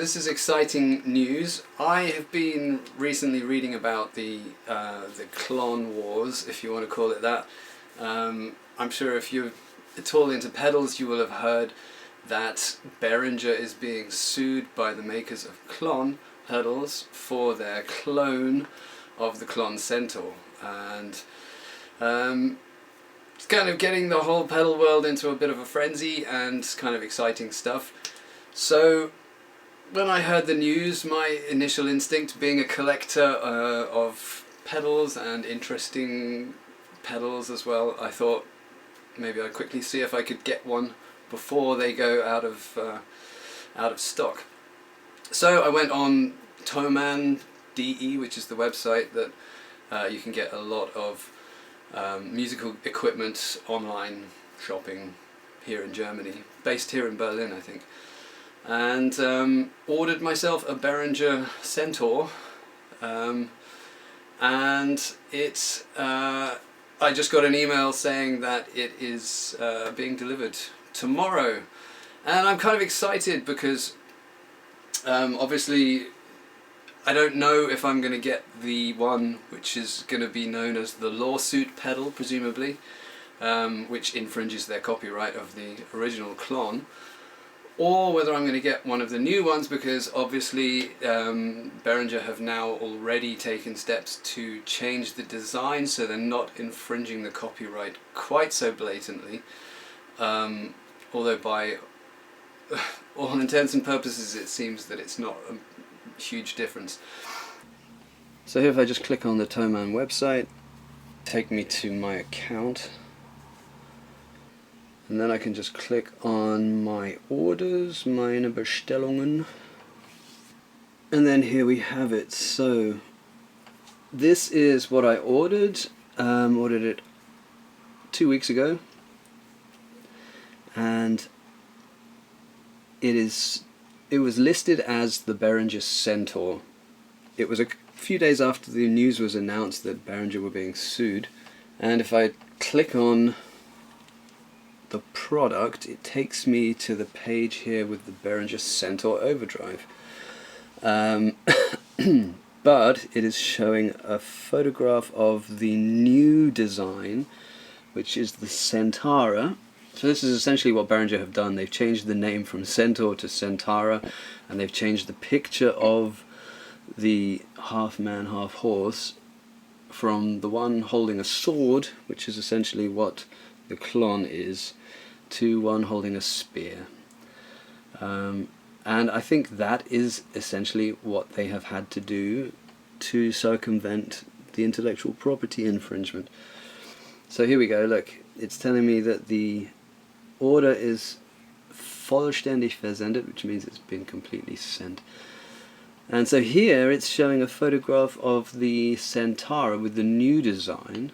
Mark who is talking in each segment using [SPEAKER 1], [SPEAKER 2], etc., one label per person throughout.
[SPEAKER 1] this is exciting news. I have been recently reading about the Klon Wars, if you want to call it that. I'm sure if you're at all into pedals, you will have heard that Behringer is being sued by the makers of Klon pedals for their clone of the Klon Centaur, and it's kind of getting the whole pedal world into a bit of a frenzy and kind of exciting stuff. So when I heard the news, my initial instinct, being a collector of pedals and interesting pedals as well, I thought maybe I'd quickly see if I could get one before they go out of stock. So I went on Thomann.de, which is the website that you can get a lot of musical equipment online shopping here in Germany, based here in Berlin I think, and ordered myself a Behringer Centaur, and it's I just got an email saying that it is being delivered tomorrow, and I'm kind of excited because obviously I don't know if I'm going to get the one which is going to be known as the lawsuit pedal, presumably, which infringes their copyright of the original Klon, or whether I'm going to get one of the new ones, because obviously Behringer have now already taken steps to change the design so they're not infringing the copyright quite so blatantly, although by all intents and purposes it seems that it's not a huge difference. So here, if I just click on the Thomann website, take me to my account, and then I can just click on my orders, meine Bestellungen, and then here we have it. So this is what I ordered. Ordered it 2 weeks ago, and it was listed as the Behringer Centaur. It was a few days after the news was announced that Behringer were being sued, and if I click on the product, it takes me to the page here with the Behringer Centaur Overdrive. But it is showing a photograph of the new design, which is the Centara. So this is essentially what Behringer have done. They've changed the name from Centaur to Centara, and they've changed the picture of the half man, half horse from the one holding a sword, which is essentially what the Klon is, to one holding a spear. And I think that is essentially what they have had to do to circumvent the intellectual property infringement. So here we go, look, it's telling me that the order is vollständig versendet, which means it's been completely sent. And so here it's showing a photograph of the Centara with the new design,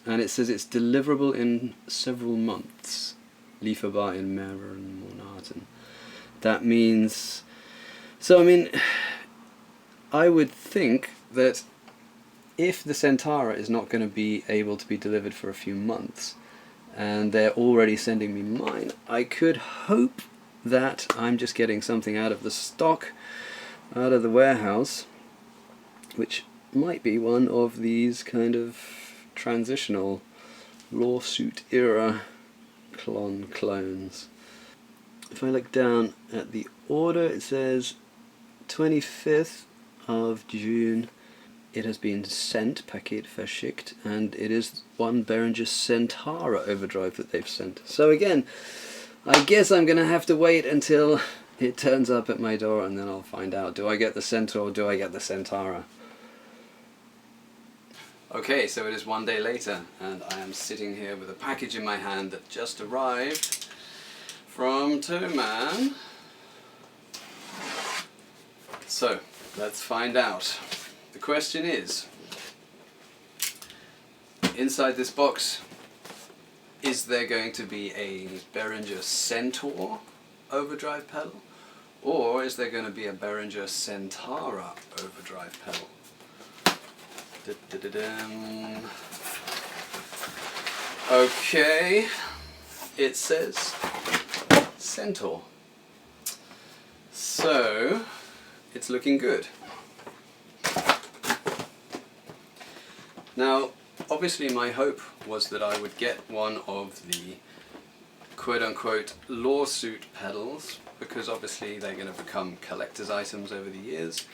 [SPEAKER 1] and it says it's deliverable in several months. Lieferbar in mehreren Monaten. That means, so I mean, I would think that if the Centara is not going to be able to be delivered for a few months, and they're already sending me mine, I could hope that I'm just getting something out of the stock, out of the warehouse, which might be one of these kind of transitional lawsuit era Klon clones. If I look down at the order, it says 25th of June it has been sent, Paket verschickt, and it is one Behringer Centara Overdrive that they've sent. So again, I guess I'm going to have to wait until it turns up at my door, and then I'll find out. Do I get the Centaur or do I get the Centara? Okay, so it is 1 day later, and I am sitting here with a package in my hand that just arrived from Thomann. So, let's find out. The question is, inside this box, is there going to be a Behringer Centaur Overdrive pedal, or is there going to be a Behringer Centara Overdrive pedal? Okay, it says Centaur. So So it's looking good. Now, obviously my hope was that I would get one of the quote-unquote lawsuit pedals, because obviously they're going to become collector's items over the years.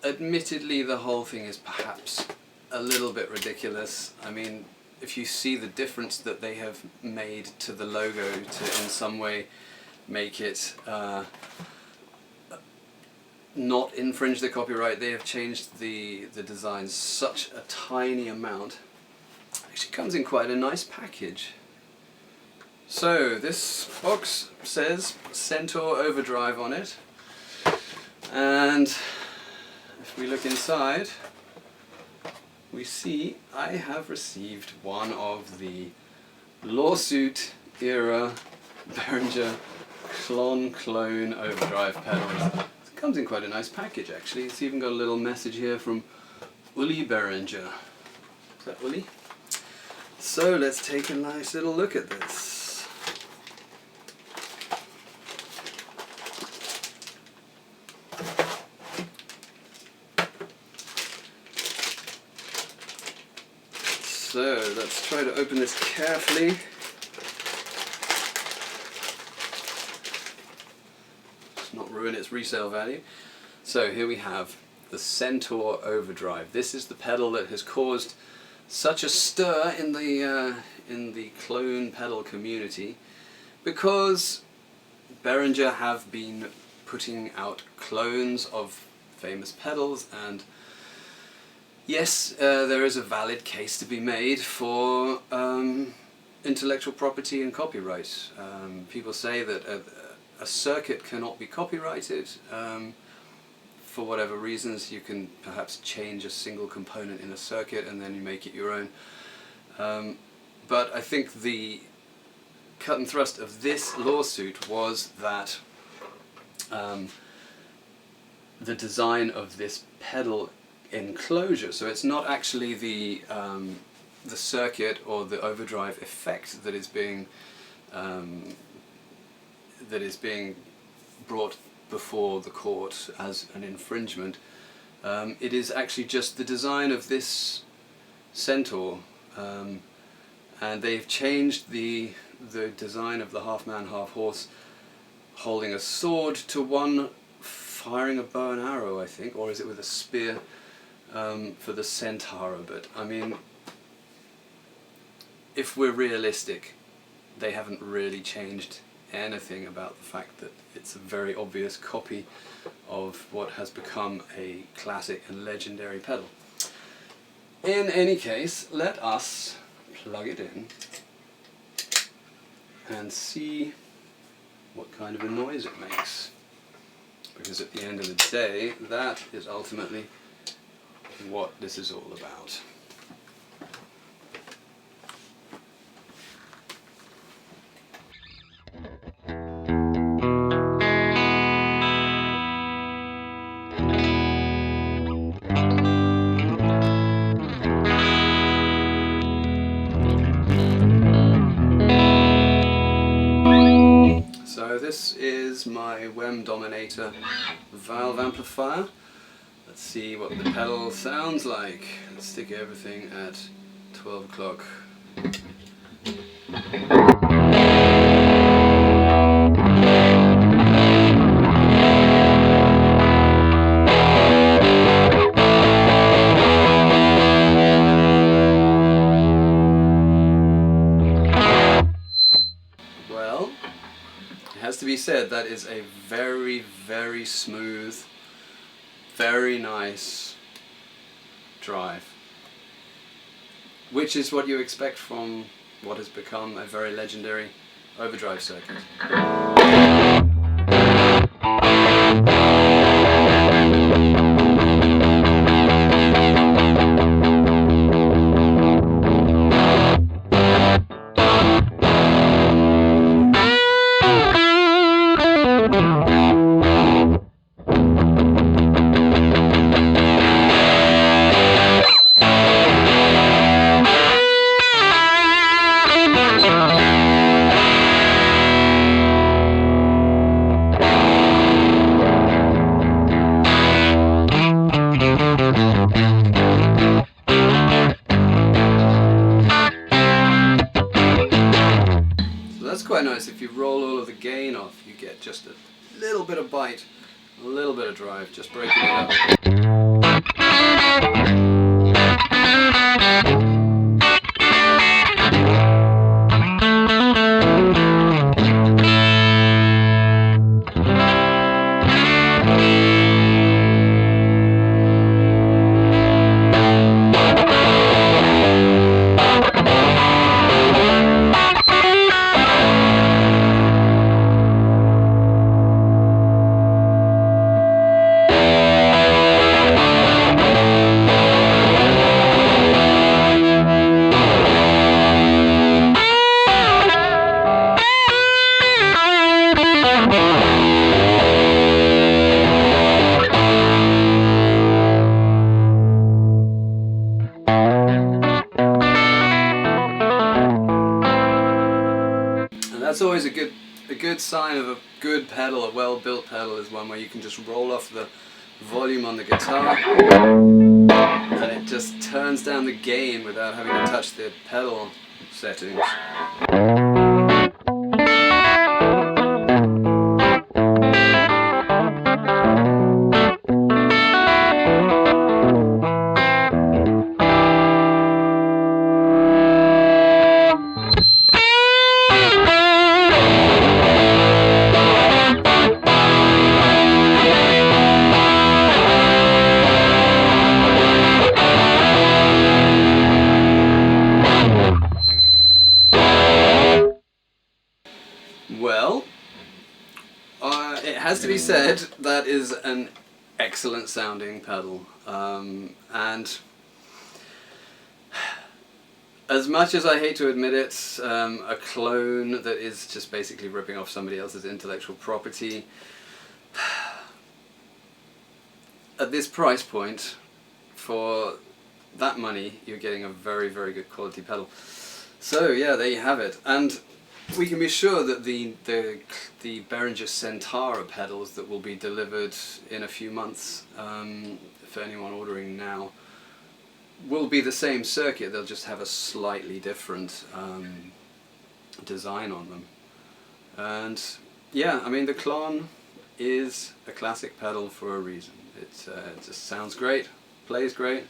[SPEAKER 1] Admittedly, the whole thing is perhaps a little bit ridiculous. I mean, if you see the difference that they have made to the logo to in some way make it not infringe the copyright, they have changed the design such a tiny amount. It actually comes in quite a nice package. So this box says Centaur Overdrive on it, and if we look inside, we see I have received one of the lawsuit era Behringer Clone Overdrive pedals. It comes in quite a nice package actually. It's even got a little message here from Uli Behringer. Is that Uli? So let's take a nice little look at this. So let's try to open this carefully. Let's not ruin its resale value. So here we have the Centaur Overdrive. This is the pedal that has caused such a stir in the clone pedal community, because Behringer have been putting out clones of famous pedals, and yes, there is a valid case to be made for intellectual property and copyright. People say that a circuit cannot be copyrighted. For whatever reasons, you can perhaps change a single component in a circuit and then you make it your own. But I think the cut and thrust of this lawsuit was that the design of this pedal enclosure, so it's not actually the circuit or the overdrive effect that is being brought before the court as an infringement. It is actually just the design of this Centaur, and they've changed the design of the half-man, half-horse holding a sword to one firing a bow and arrow, I think, or is it with a spear, for the Centara. But I mean, if we're realistic, they haven't really changed anything about the fact that it's a very obvious copy of what has become a classic and legendary pedal. In any case, let us plug it in and see what kind of a noise it makes, because at the end of the day, that is ultimately what this is all about. So this is my WEM Dominator valve amplifier. Let's see what the pedal sounds like. Let's stick everything at 12 o'clock. Well, it has to be said, that is a very, very smooth, very nice drive, which is what you expect from what has become a very legendary overdrive circuit. quite nice. If you roll all of the gain off, you get just a little bit of bite, a little bit of drive, just breaking it up. That's always a good sign of a good pedal, a well-built pedal, is one where you can just roll off the volume on the guitar and it just turns down the gain without having to touch the pedal settings. Well, it has to be said that is an excellent sounding pedal, and as much as I hate to admit it, a clone that is just basically ripping off somebody else's intellectual property, at this price point, for that money, you're getting a very, very good quality pedal. So yeah, there you have it. And we can be sure that the Behringer Centara pedals that will be delivered in a few months, for anyone ordering now, will be the same circuit. They'll just have a slightly different design on them. And yeah, I mean, the Klon is a classic pedal for a reason. It just sounds great, plays great.